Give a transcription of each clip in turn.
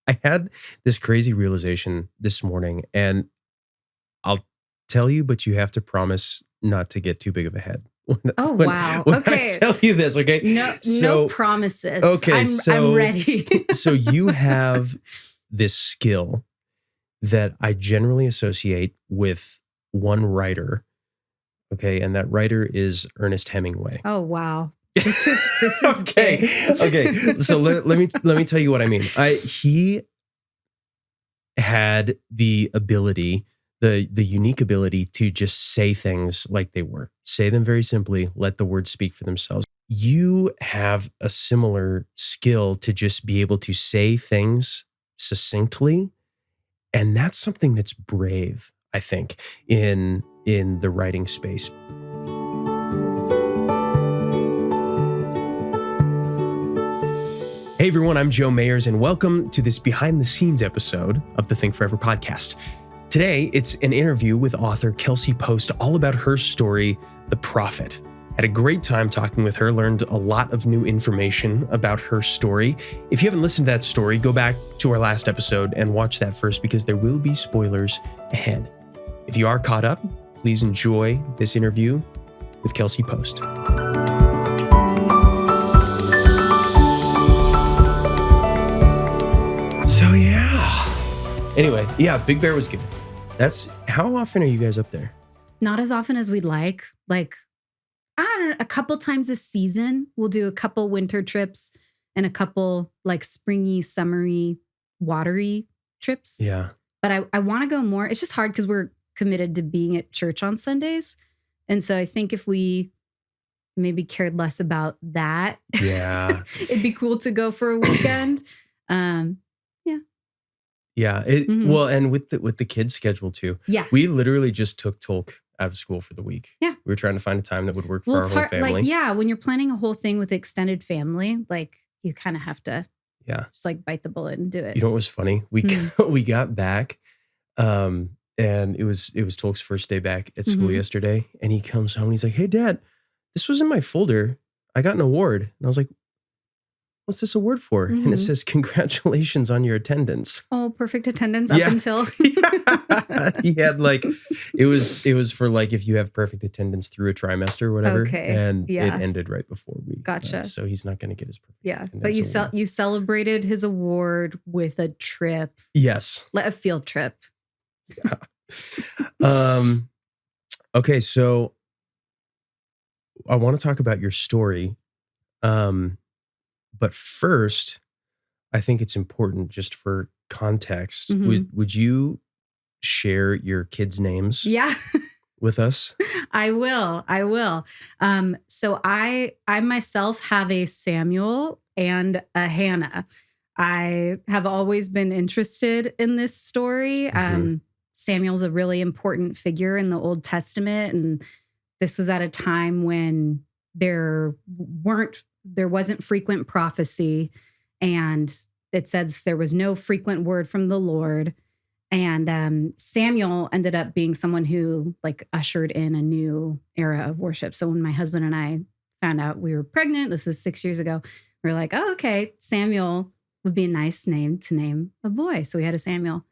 I had this crazy realization this morning, and I'll tell you, but you have to promise not to get too big of a head. Oh, wow. When I Okay. tell you this, okay? No promises. Okay, I'm ready. So you have this skill that I generally associate with one writer, okay? And that writer is Ernest Hemingway. Oh, wow. This is okay. big. Okay. So let me tell you what I mean. He had the ability, the unique ability to just say things like they were. Say them very simply, let the words speak for themselves. You have a similar skill to just be able to say things succinctly, and that's something that's brave, I think, in the writing space. Hey everyone, I'm Joe Mayers, and welcome to this behind the scenes episode of the Think Forever podcast. Today, it's an interview with author Kelsey Post all about her story, The Prophet. Had a great time talking with her, learned a lot of new information about her story. If you haven't listened to that story, go back to our last episode and watch that first because there will be spoilers ahead. If you are caught up, please enjoy this interview with Kelsey Post. So anyway, Big Bear was good. How often are you guys up there? Not as often as we'd like. Like, I don't know, a couple times a season. We'll do a couple winter trips and a couple like springy, summery, watery trips. Yeah. But I want to go more. It's just hard because we're committed to being at church on Sundays. And so I think if we maybe cared less about that, it'd be cool to go for a weekend. Yeah. Well, and with the kids' schedule too. Yeah. We literally just took Tolk out of school for the week. Yeah. We were trying to find a time that would work for our whole family. Like, when you're planning a whole thing with extended family, like you kind of have to just like bite the bullet and do it. You know what was funny? We got back and it was Tolk's first day back at school yesterday. And he comes home and he's like, "Hey Dad, this was in my folder. I got an award." And I was like, "What's this award for?" And it says, "Congratulations on your attendance." Oh, perfect attendance up until. He had it was for if you have perfect attendance through a trimester or whatever. Okay. And it ended right before we. Gotcha. So he's not going to get his perfect. Yeah. But you celebrated his award with a trip. Yes. A field trip. Yeah. Okay. So I want to talk about your story. But first, I think it's important just for context. Would you share your kids' names? Yeah. With us? I will. So I myself have a Samuel and a Hannah. I have always been interested in this story. Samuel's a really important figure in the Old Testament. And this was at a time when there wasn't frequent prophecy, and it says there was no frequent word from the Lord. And Samuel ended up being someone who ushered in a new era of worship. So when my husband and I found out we were pregnant, this was 6 years ago, we were like, "Oh, okay, Samuel would be a nice name to name a boy." So we had a Samuel.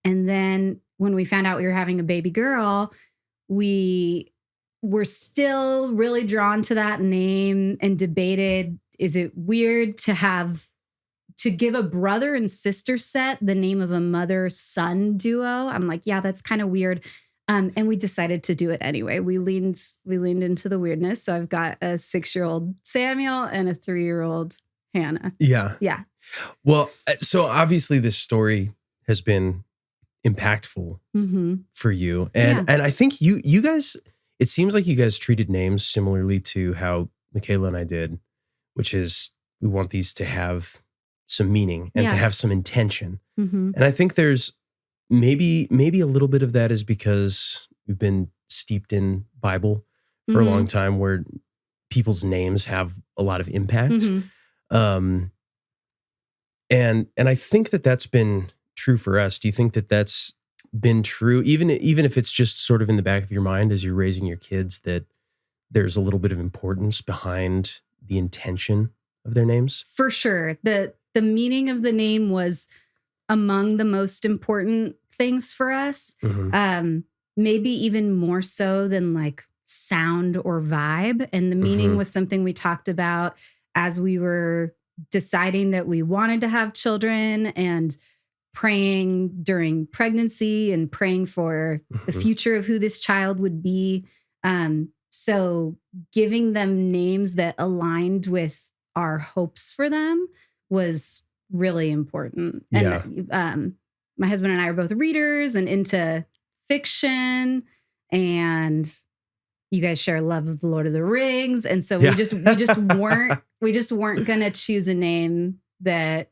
And then when we found out we were having a baby girl, we were still really drawn to that name and debated, is it weird to give a brother and sister set the name of a mother-son duo? I'm like, yeah, that's kind of weird. And we decided to do it anyway. We leaned into the weirdness. So I've got a 6-year-old Samuel and a 3-year-old Hannah. Yeah. Yeah. Well, so obviously this story has been impactful for you. And I think you guys, it seems like you guys treated names similarly to how Michaela and I did, which is we want these to have some meaning and to have some intention. And I think there's maybe a little bit of that is because we've been steeped in Bible for a long time where people's names have a lot of impact. And I think that that's been true for us. Do you think that that's been true, even if it's just sort of in the back of your mind as you're raising your kids, that there's a little bit of importance behind the intention of their names? For sure. The meaning of the name was among the most important things for us. Maybe even more so than like sound or vibe. And the meaning was something we talked about as we were deciding that we wanted to have children and praying during pregnancy and praying for the future of who this child would be. So giving them names that aligned with our hopes for them was really important. And my husband and I are both readers and into fiction, and you guys share a love of the Lord of the Rings. And so we just weren't gonna choose a name that,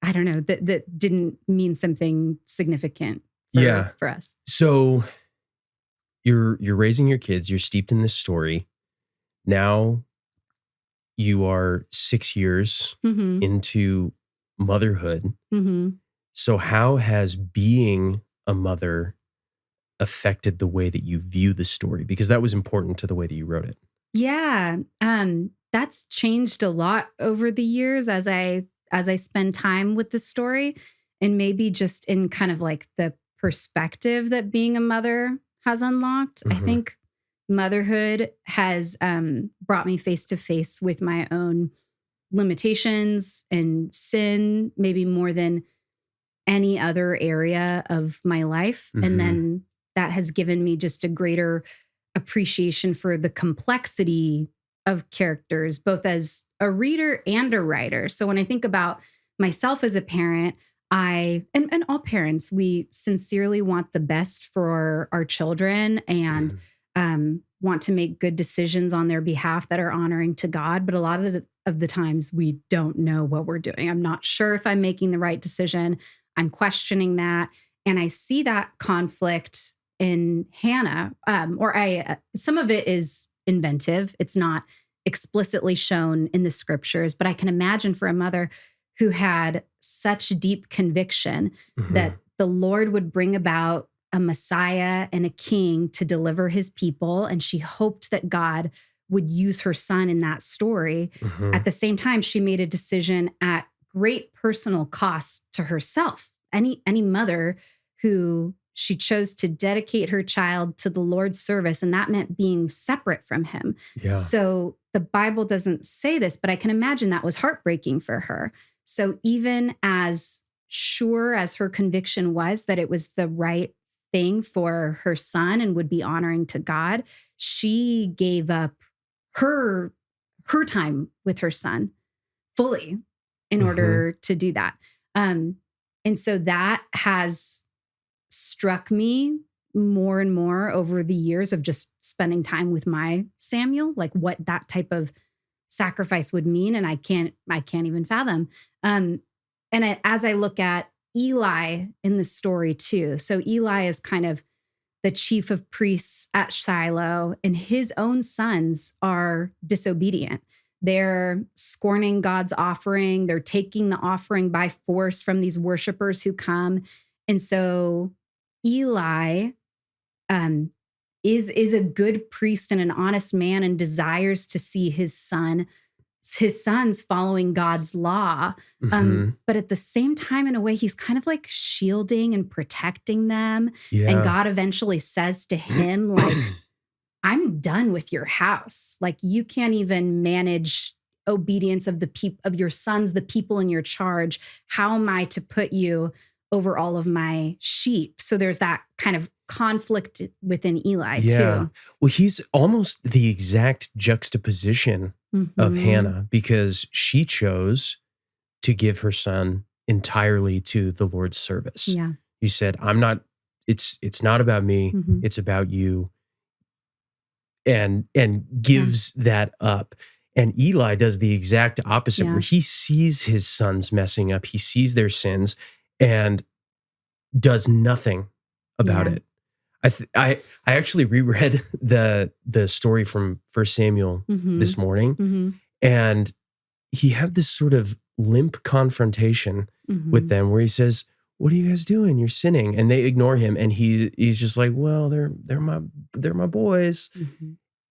I don't know, that didn't mean something significant for us. So you're raising your kids, you're steeped in this story. Now you are 6 years into motherhood. So how has being a mother affected the way that you view the story? Because that was important to the way that you wrote it. Yeah. That's changed a lot over the years as I spend time with the story, and maybe just in kind of like the perspective that being a mother has unlocked. I think motherhood has brought me face to face with my own limitations and sin, maybe more than any other area of my life. And then that has given me just a greater appreciation for the complexity of characters, both as a reader and a writer. So when I think about myself as a parent, and all parents, we sincerely want the best for our children and want to make good decisions on their behalf that are honoring to God. But a lot of the times we don't know what we're doing. I'm not sure if I'm making the right decision. I'm questioning that. And I see that conflict in Hannah, some of it is inventive. It's not explicitly shown in the scriptures, but I can imagine for a mother who had such deep conviction that the Lord would bring about a Messiah and a king to deliver his people. And she hoped that God would use her son in that story. At the same time, she made a decision at great personal cost to herself. Any mother who she chose to dedicate her child to the Lord's service, and that meant being separate from him. So the Bible doesn't say this, but I can imagine that was heartbreaking for her. So even as sure as her conviction was that it was the right thing for her son and would be honoring to God, she gave up her time with her son fully in order to do that. And so that has struck me more and more over the years of just spending time with my Samuel, like what that type of sacrifice would mean. And I can't even fathom. As I look at Eli in the story too. So Eli is kind of the chief of priests at Shiloh, and his own sons are disobedient. They're scorning God's offering. They're taking the offering by force from these worshipers who come. And so Eli is a good priest and an honest man and desires to see his sons following God's law. But at the same time, in a way, he's kind of like shielding and protecting them. And God eventually says to him, like, I'm done with your house. Like, you can't even manage obedience of of your sons, the people in your charge. How am I to put you over all of my sheep? So there's that kind of conflict within Eli too. Well, he's almost the exact juxtaposition of Hannah, because she chose to give her son entirely to the Lord's service. You said, it's not about me, it's about you. And gives that up. And Eli does the exact opposite, where he sees his sons messing up. He sees their sins and does nothing about it. I actually reread the story from 1 Samuel this morning, and he had this sort of limp confrontation with them, where he says, "What are you guys doing? You're sinning." And they ignore him, and he's just like, "Well, they're my boys."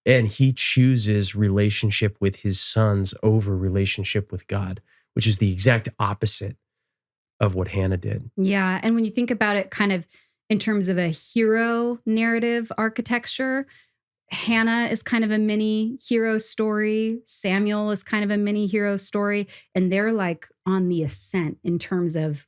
And he chooses relationship with his sons over relationship with God, which is the exact opposite of what Hannah did. Yeah. And when you think about it kind of in terms of a hero narrative architecture, Hannah is kind of a mini hero story. Samuel is kind of a mini hero story. And they're like on the ascent in terms of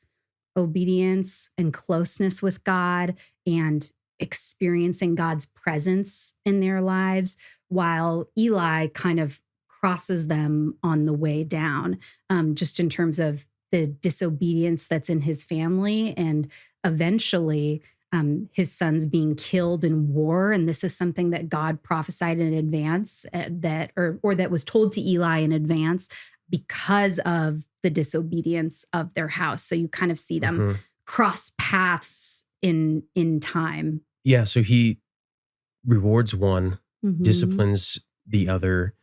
obedience and closeness with God and experiencing God's presence in their lives, while Eli kind of crosses them on the way down, just in terms of the disobedience that's in his family and eventually his sons being killed in war. And this is something that God prophesied in advance that was told to Eli in advance because of the disobedience of their house. So you kind of see them cross paths in time. Yeah. So he rewards one, disciplines the other.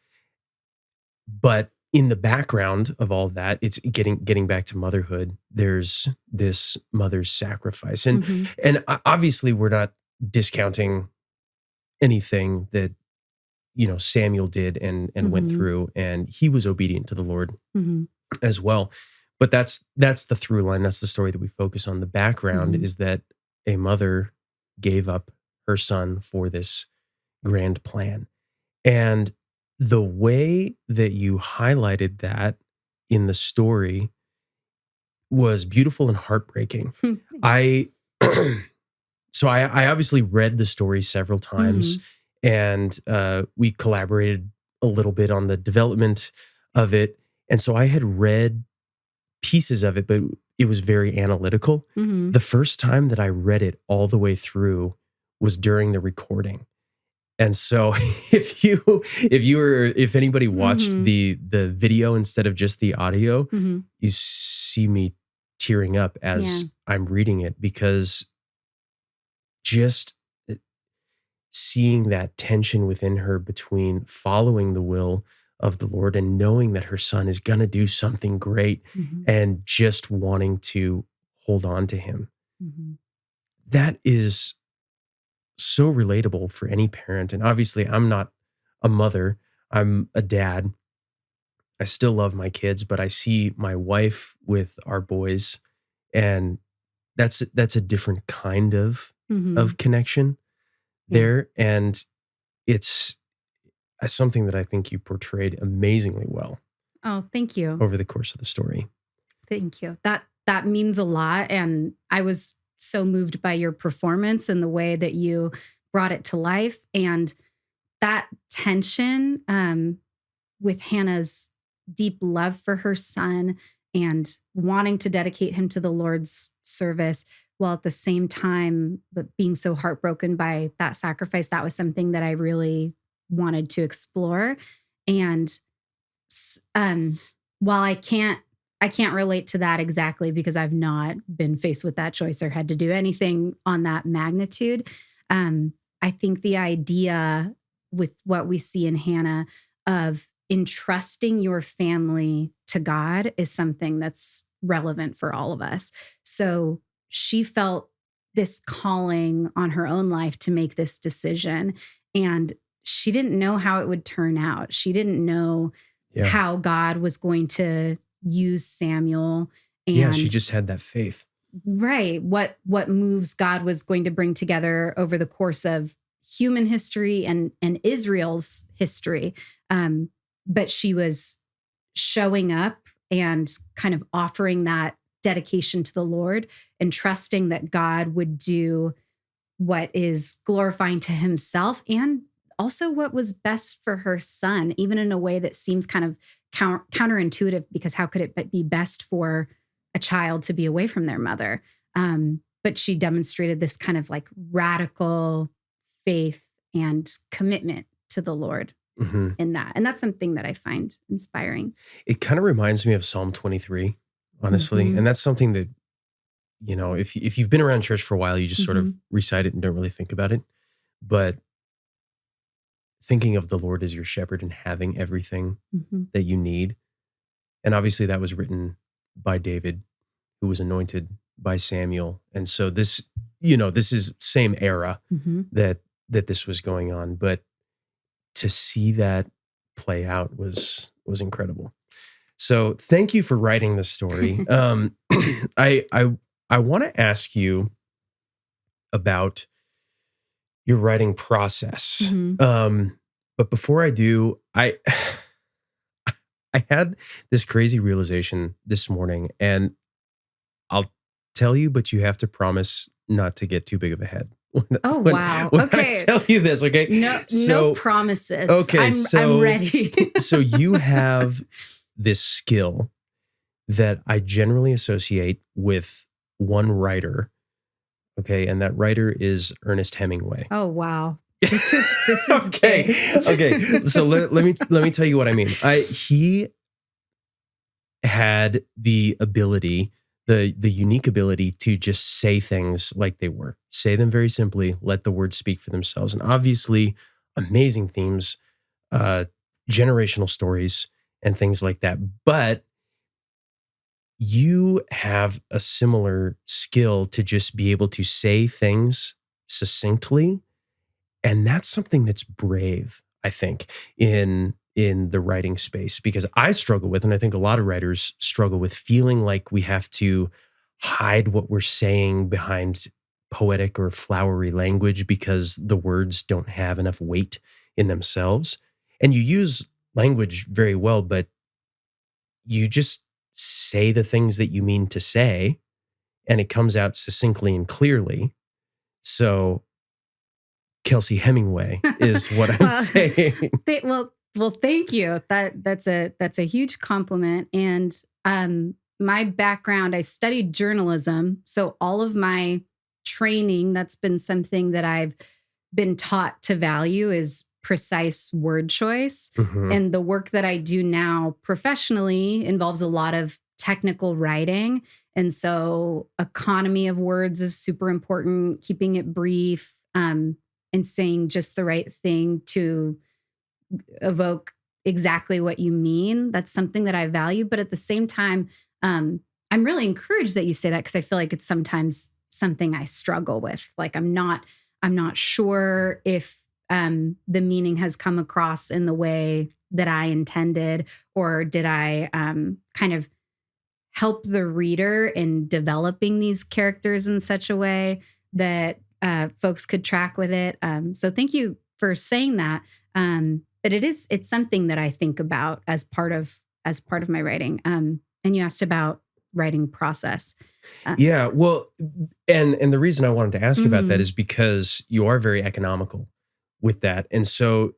But in the background of all that, it's getting back to motherhood. There's this mother's sacrifice. And obviously we're not discounting anything that, Samuel did and went through, and he was obedient to the Lord as well. But that's the through line. That's the story that we focus on. The background is that a mother gave up her son for this grand plan. And the way that you highlighted that in the story was beautiful and heartbreaking. I obviously read the story several times, and we collaborated a little bit on the development of it. And so I had read pieces of it, but it was very analytical. The first time that I read it all the way through was during the recording. And so if anybody watched the video instead of just the audio, you see me tearing up as I'm reading it, because just seeing that tension within her between following the will of the Lord and knowing that her son is going to do something great and just wanting to hold on to him. That is so relatable for any parent. And obviously I'm not a mother, I'm a dad. I still love my kids, but I see my wife with our boys, and that's a different kind of connection there. And it's something that I think you portrayed amazingly well. Oh, thank you. Over the course of the story. Thank you. That means a lot. And I was so moved by your performance and the way that you brought it to life. And that tension with Hannah's deep love for her son and wanting to dedicate him to the Lord's service, while at the same time, but being so heartbroken by that sacrifice, that was something that I really wanted to explore. And while I can't relate to that exactly because I've not been faced with that choice or had to do anything on that magnitude, I think the idea with what we see in Hannah of entrusting your family to God is something that's relevant for all of us. So she felt this calling on her own life to make this decision, and she didn't know how it would turn out. She didn't know how God was going to use Samuel. And she just had that faith. Right. What moves God was going to bring together over the course of human history and Israel's history. But she was showing up and kind of offering that dedication to the Lord and trusting that God would do what is glorifying to himself and also what was best for her son, even in a way that seems kind of counterintuitive, because how could it be best for a child to be away from their mother? But she demonstrated this kind of like radical faith and commitment to the Lord in that. And that's something that I find inspiring. It kind of reminds me of Psalm 23, honestly. And that's something that, if you've been around church for a while, you just sort of recite it and don't really think about it. But thinking of the Lord as your shepherd and having everything that you need. And obviously that was written by David, who was anointed by Samuel. And so this is same era that this was going on. But to see that play out was incredible. So thank you for writing this story. I want to ask you about your writing process. But before I do, I had this crazy realization this morning, and I'll tell you, but you have to promise not to get too big of a head. Oh, wow. When Okay. I tell you this, okay? No promises. Okay, I'm ready. So you have this skill that I generally associate with one writer, okay? And that writer is Ernest Hemingway. Oh, wow. This is okay. big. Okay. So let me tell you what I mean. He had the ability, the unique ability to just say things like they were. Say them very simply, let the words speak for themselves. And obviously, amazing themes, generational stories, and things like that. But you have a similar skill to just be able to say things succinctly. And that's something that's brave, I think, in the writing space, because I struggle with, and I think a lot of writers struggle with, feeling like we have to hide what we're saying behind poetic or flowery language because the words don't have enough weight in themselves. And you use language very well, but you just say the things that you mean to say, and it comes out succinctly and clearly. So Kelsey Hemingway is what I'm saying. Well, thank you. That's a huge compliment. And my background, I studied journalism, so all of my training, that's been something that I've been taught to value, is precise word choice. And the work that I do now professionally involves a lot of technical writing. And so economy of words is super important, keeping it brief, and saying just the right thing to evoke exactly what you mean. That's something that I value. But at the same time, I'm really encouraged that you say that, because I feel like it's sometimes something I struggle with. Like I'm not sure if the meaning has come across in the way that I intended, or did I kind of help the reader in developing these characters in such a way that folks could track with it. So thank you for saying that. But it's something that I think about as part of my writing. And you asked about writing process. Yeah, well, and the reason I wanted to ask about that is because you are very economical with that. And so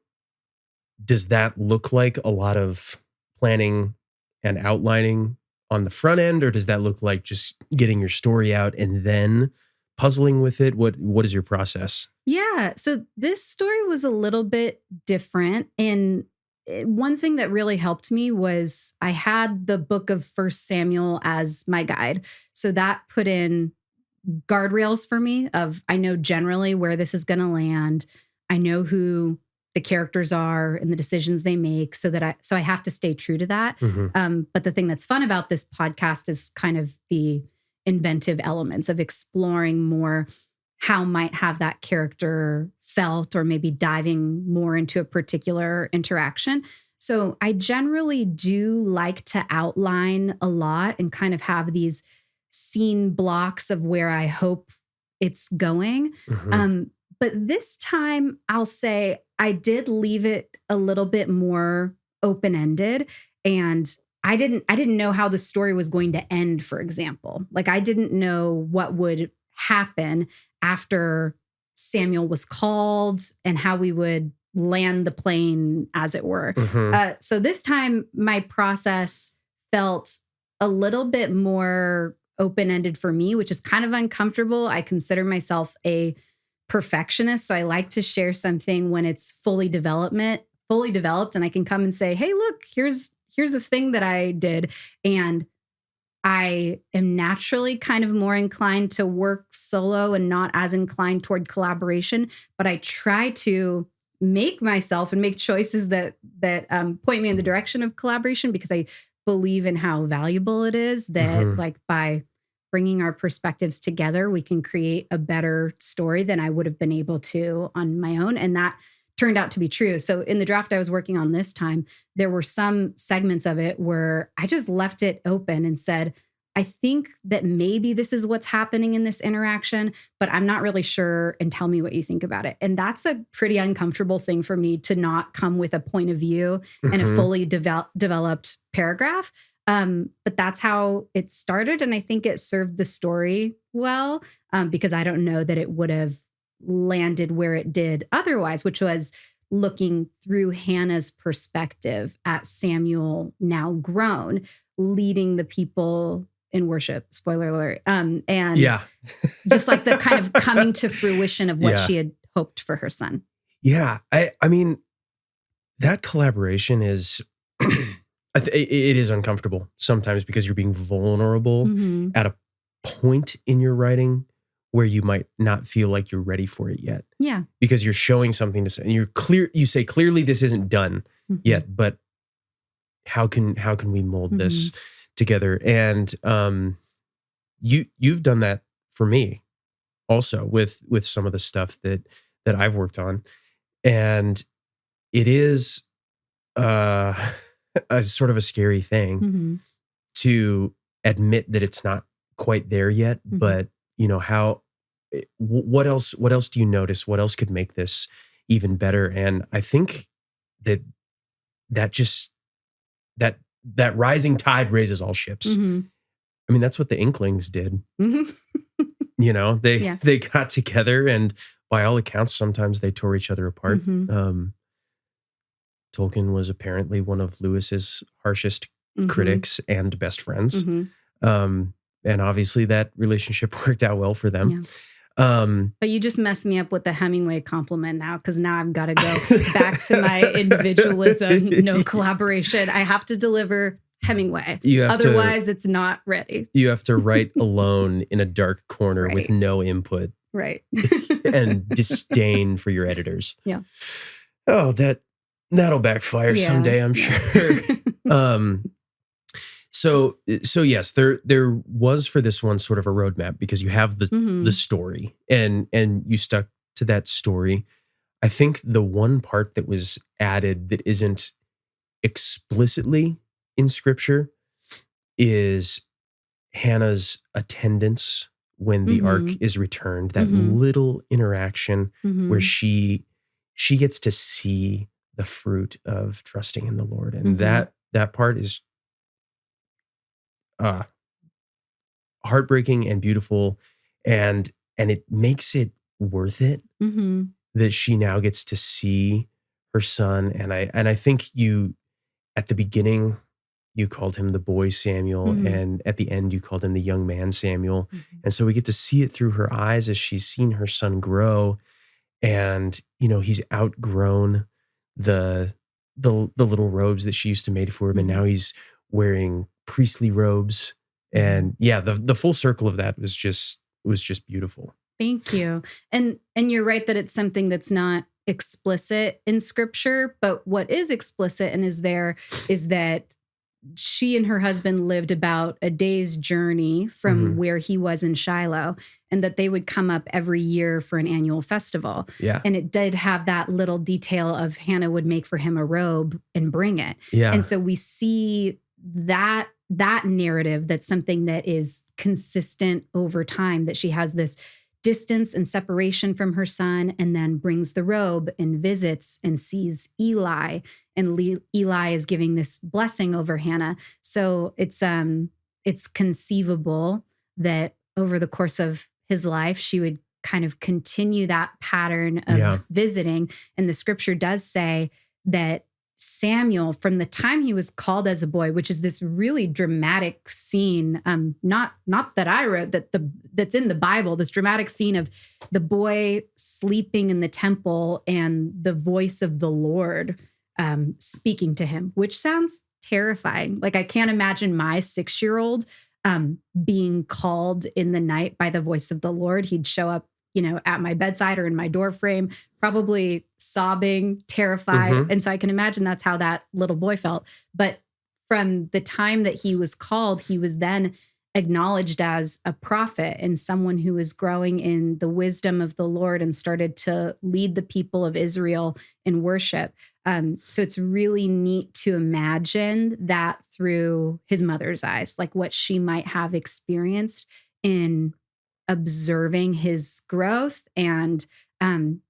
does that look like a lot of planning and outlining on the front end, or does that look like just getting your story out and then puzzling with it? What is your process? Yeah. So this story was a little bit different. And one thing that really helped me was I had the book of 1 Samuel as my guide. So that put in guardrails for me of, I know generally where this is going to land. I know who the characters are and the decisions they make, so I have to stay true to that. But the thing that's fun about this podcast is kind of the inventive elements of exploring more how might have that character felt, or maybe diving more into a particular interaction. So I generally do like to outline a lot and kind of have these scene blocks of where I hope it's going. But this time I'll say I did leave it a little bit more open-ended, and I didn't know how the story was going to end, for example. Like I didn't know what would happen after Samuel was called and how we would land the plane, as it were. So this time my process felt a little bit more open-ended for me, which is kind of uncomfortable. I consider myself a perfectionist, so I like to share something when it's fully developed, and I can come and say, hey, look, here's the thing that I did. And I am naturally kind of more inclined to work solo and not as inclined toward collaboration, but I try to make myself and make choices that point me in the direction of collaboration, because I believe in how valuable it is that like by bringing our perspectives together, we can create a better story than I would have been able to on my own. And that turned out to be true. So in the draft I was working on this time, there were some segments of it where I just left it open and said, I think that maybe this is what's happening in this interaction, but I'm not really sure, and tell me what you think about it. And that's a pretty uncomfortable thing for me, to not come with a point of view and a fully developed paragraph. But that's how it started. And I think it served the story well, because I don't know that it would have landed where it did otherwise, which was looking through Hannah's perspective at Samuel, now grown, leading the people in worship, spoiler alert. And just like the kind of coming to fruition of what she had hoped for her son. Yeah. I mean, that collaboration is, it is uncomfortable sometimes, because you're being vulnerable at a point in your writing where you might not feel like you're ready for it yet. Yeah. Because you're showing something to say, and you say clearly this isn't done yet, but how can we mold this together? And you've done that for me also with some of the stuff that I've worked on. And it is a sort of a scary thing to admit that it's not quite there yet, but what else do you notice? What else could make this even better? And I think that rising tide raises all ships. I mean, that's what the Inklings did. They got together, and by all accounts, sometimes they tore each other apart. Tolkien was apparently one of Lewis's harshest critics and best friends. And obviously that relationship worked out well for them. But you just messed me up with the Hemingway compliment now, because now I've got to go back to my individualism, no collaboration. I have to deliver Hemingway. Otherwise, it's not ready. You have to write alone in a dark corner with no input. Right. And disdain for your editors. Yeah. Oh, that'll backfire someday, I'm sure. So yes, there was for this one sort of a roadmap, because you have the story and you stuck to that story. I think the one part that was added that isn't explicitly in scripture is Hannah's attendance when the ark is returned. That little interaction where she gets to see the fruit of trusting in the Lord, and that part is heartbreaking and beautiful, and it makes it worth it that she now gets to see her son. And I think you, at the beginning, you called him the boy Samuel, and at the end you called him the young man Samuel. And so we get to see it through her eyes as she's seen her son grow, and he's outgrown the little robes that she used to make for him, and now he's wearing priestly robes. And the full circle of that was just beautiful. Thank you. And you're right that it's something that's not explicit in scripture, but what is explicit and is there is that she and her husband lived about a day's journey from where he was in Shiloh, and that they would come up every year for an annual festival. Yeah. And it did have that little detail of Hannah would make for him a robe and bring it. Yeah. And so we see that narrative, that's something that is consistent over time, that she has this distance and separation from her son, and then brings the robe and visits and sees Eli, and Eli is giving this blessing over Hannah. So it's conceivable that over the course of his life, she would kind of continue that pattern of visiting. And the scripture does say that Samuel, from the time he was called as a boy, which is this really dramatic scene, not that I wrote, that's in the Bible, this dramatic scene of the boy sleeping in the temple and the voice of the Lord speaking to him, which sounds terrifying. Like, I can't imagine my 6-year-old being called in the night by the voice of the Lord. He'd show up, at my bedside or in my door frame, probably sobbing, terrified. And so I can imagine that's how that little boy felt. But from the time that he was called, he was then acknowledged as a prophet and someone who was growing in the wisdom of the Lord and started to lead the people of Israel in worship. So it's really neat to imagine that through his mother's eyes, like what she might have experienced in observing his growth and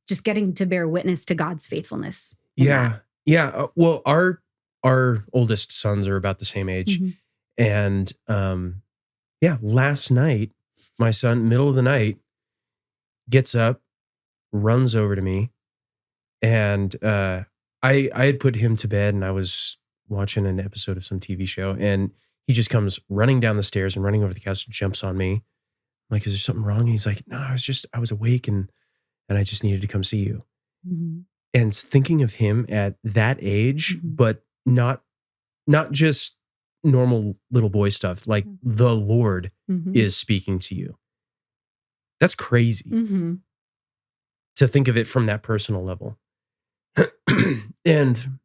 just getting to bear witness to God's faithfulness. Yeah. Yeah. Well, our oldest sons are about the same age. Mm-hmm. And last night, my son, middle of the night, gets up, runs over to me, and I had put him to bed and I was watching an episode of some TV show, and he just comes running down the stairs and running over the couch and jumps on me. I'm like, is there something wrong? And he's like, no, I was awake and I just needed to come see you. Mm-hmm. And thinking of him at that age, Mm-hmm. but not just normal little boy stuff, like the Lord Mm-hmm. is speaking to you. That's crazy Mm-hmm. to think of it from that personal level. And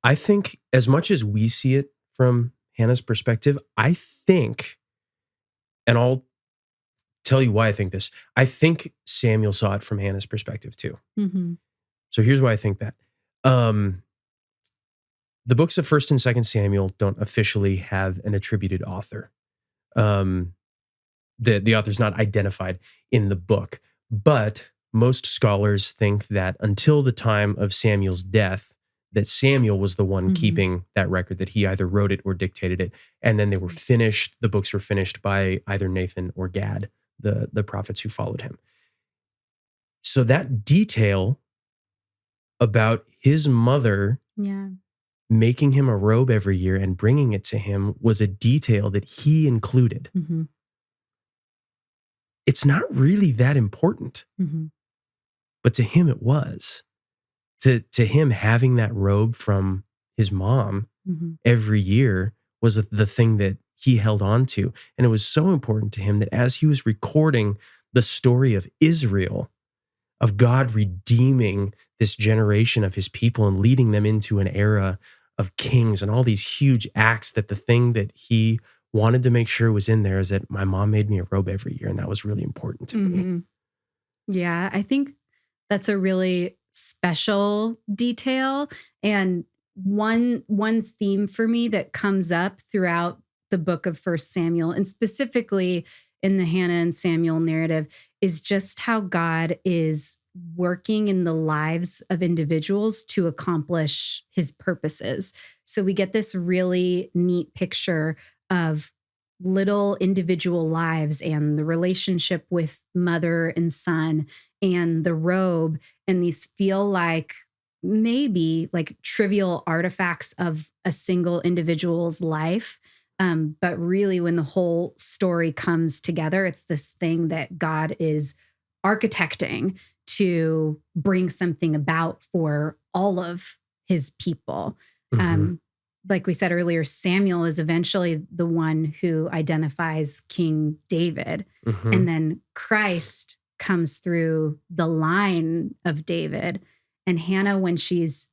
I think as much as we see it from Hannah's perspective, I think, and I'll tell you why I think this, I think Samuel saw it from Hannah's perspective too. Mm-hmm. So here's why I think that. The books of 1st and 2nd Samuel don't officially have an attributed author. The author's not identified in the book, but most scholars think that until the time of Samuel's death, that Samuel was the one keeping that record, that he either wrote it or dictated it. And then they were finished. The books were finished by either Nathan or Gad, the prophets who followed him. So that detail about his mother making him a robe every year and bringing it to him was a detail that he included. Mm-hmm. It's not really that important, but to him it was. To him, having that robe from his mom every year was the thing that he held on to. And it was so important to him that as he was recording the story of Israel, of God redeeming this generation of his people and leading them into an era of kings and all these huge acts, that the thing that he wanted to make sure was in there is that my mom made me a robe every year. And that was really important to me. Yeah, I think that's a really special detail. And one theme for me that comes up throughout the book of 1 Samuel, and specifically in the Hannah and Samuel narrative, is just how God is working in the lives of individuals to accomplish his purposes. So we get this really neat picture of little individual lives and the relationship with mother and son and the robe, and these feel like maybe like trivial artifacts of a single individual's life. But really, when the whole story comes together, it's this thing that God is architecting to bring something about for all of his people. Like we said earlier, Samuel is eventually the one who identifies King David. And then Christ comes through the line of David. And Hannah, when she's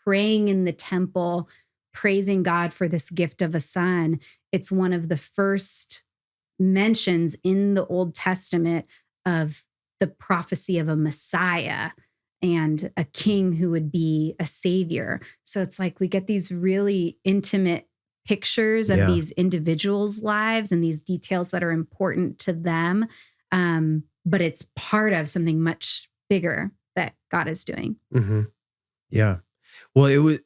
praying in the temple, praising God for this gift of a son, it's one of the first mentions in the Old Testament of the prophecy of a Messiah and a king who would be a savior. So it's like we get these really intimate pictures of these individuals' lives and these details that are important to them. But it's part of something much bigger that God is doing. Yeah. Well, it was,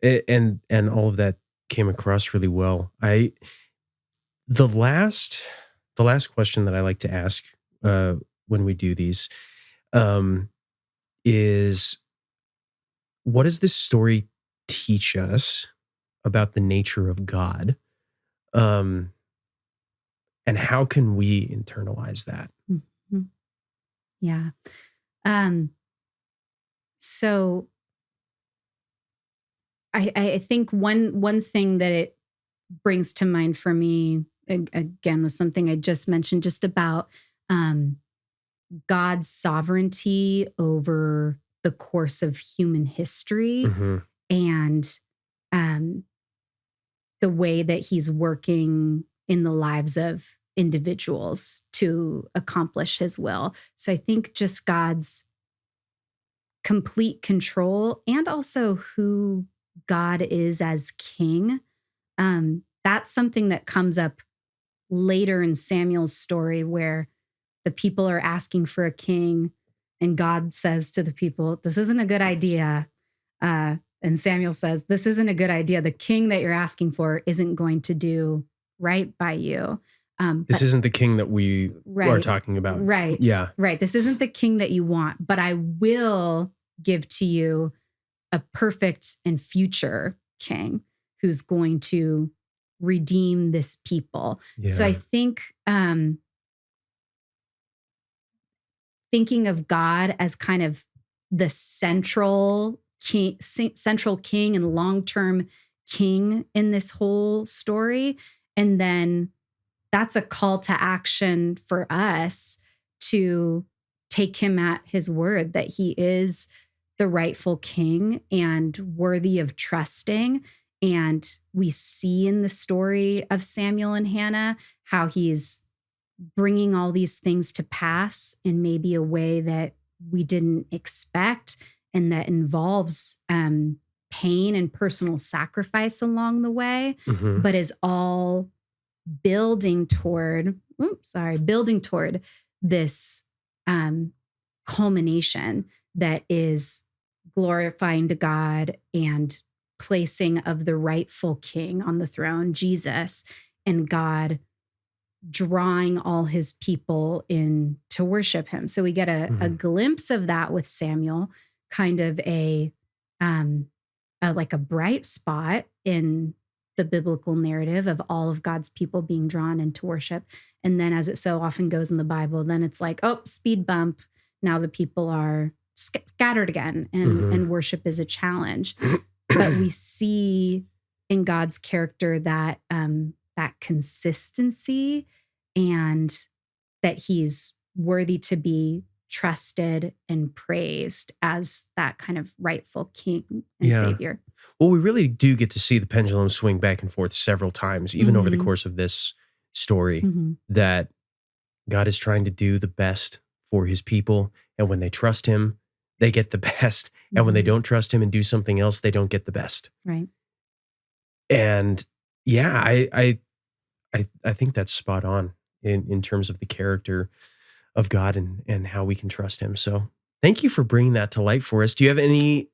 and all of that came across really well. The last question that I like to ask when we do these is, what does this story teach us about the nature of God? And how can we internalize that? Yeah. So I think one thing that it brings to mind for me, again, was something I just mentioned, just about God's sovereignty over the course of human history and the way that he's working in the lives of individuals to accomplish his will. So I think just God's complete control and also who God is as king, that's something that comes up later in Samuel's story where the people are asking for a king and God says to the people, this isn't a good idea. And Samuel says, this isn't a good idea. The king that you're asking for isn't going to do right by you. This isn't the king that we are talking about. Right. Yeah. Right. This isn't the king that you want, but I will give to you a perfect and future king who's going to redeem this people. Yeah. So I think thinking of God as kind of the central king and long-term king in this whole story. And then that's a call to action for us to take him at his word that he is the rightful king and worthy of trusting. And we see in the story of Samuel and Hannah how he's bringing all these things to pass in maybe a way that we didn't expect and that involves pain and personal sacrifice along the way, but is all building toward this culmination that is glorifying to God and placing of the rightful king on the throne, Jesus, and God drawing all his people in to worship him. So we get a glimpse of that with Samuel, kind of a like a bright spot in the biblical narrative of all of God's people being drawn into worship. And then as it so often goes in the Bible, then it's like, oh, speed bump. Now the people are scattered again and worship is a challenge. But we see in God's character that that consistency and that he's worthy to be trusted and praised as that kind of rightful king and savior. Well, we really do get to see the pendulum swing back and forth several times, even over the course of this story, that God is trying to do the best for his people. And when they trust him, they get the best. And when they don't trust him and do something else, they don't get the best. Right. And yeah, I think that's spot on in terms of the character of God and how we can trust him. So thank you for bringing that to light for us. Do you have any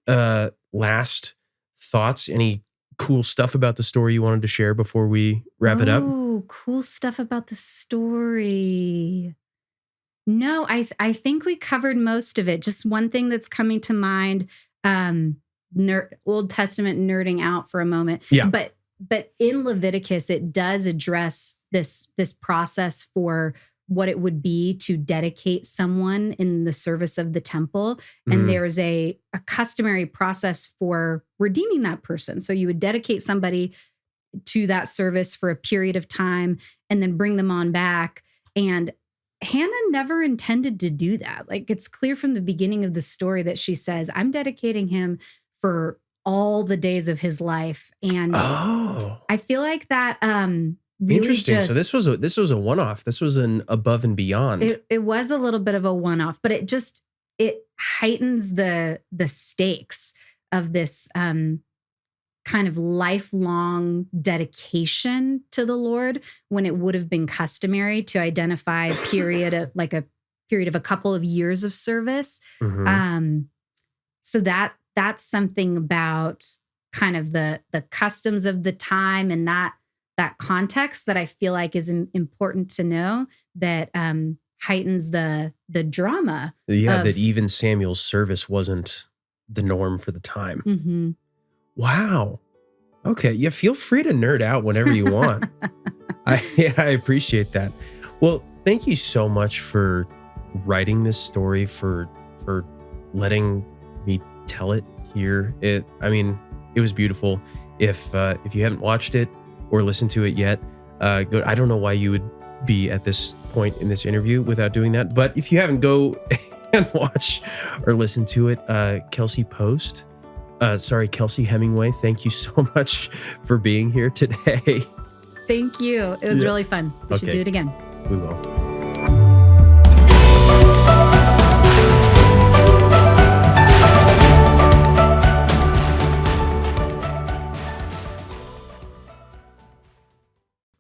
last thoughts, any cool stuff about the story you wanted to share before we wrap it up? Oh, cool stuff about the story. No, I think we covered most of it. Just one thing that's coming to mind, Old Testament nerding out for a moment. Yeah. But in Leviticus, it does address this process for what it would be to dedicate someone in the service of the temple. And there's a customary process for redeeming that person. So you would dedicate somebody to that service for a period of time and then bring them on back. And Hannah never intended to do that. Like, it's clear from the beginning of the story that she says, I'm dedicating him for all the days of his life. And I feel like that really interesting. So this was a one-off. This was an above and beyond. It was a little bit of a one-off, but it heightens the stakes of this kind of lifelong dedication to the Lord, when it would have been customary to identify a period of a couple of years of service. So that's something about kind of the customs of the time and that context that I feel like is important to know, that heightens the drama. Yeah, that even Samuel's service wasn't the norm for the time. Wow. Okay. Yeah. Feel free to nerd out whenever you want. I appreciate that. Well, thank you so much for writing this story, for letting me tell it here. It was beautiful. If you haven't watched it or listened to it yet, go. I don't know why you would be at this point in this interview without doing that. But if you haven't, go and watch or listen to it. Kelsey Post. Kelsey Hemingway, thank you so much for being here today. Thank you. It was really fun. We should do it again. We will.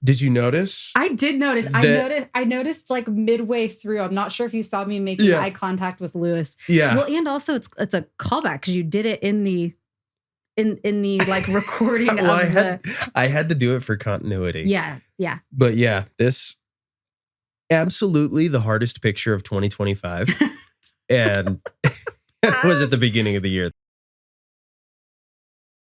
Did you notice? I did notice. I noticed like midway through. I'm not sure if you saw me making eye contact with Lewis. Yeah. Well, and also it's a callback because you did it in the like recording I had to do it for continuity. Yeah. Yeah. But yeah, this absolutely the hardest picture of 2025. And it was at the beginning of the year.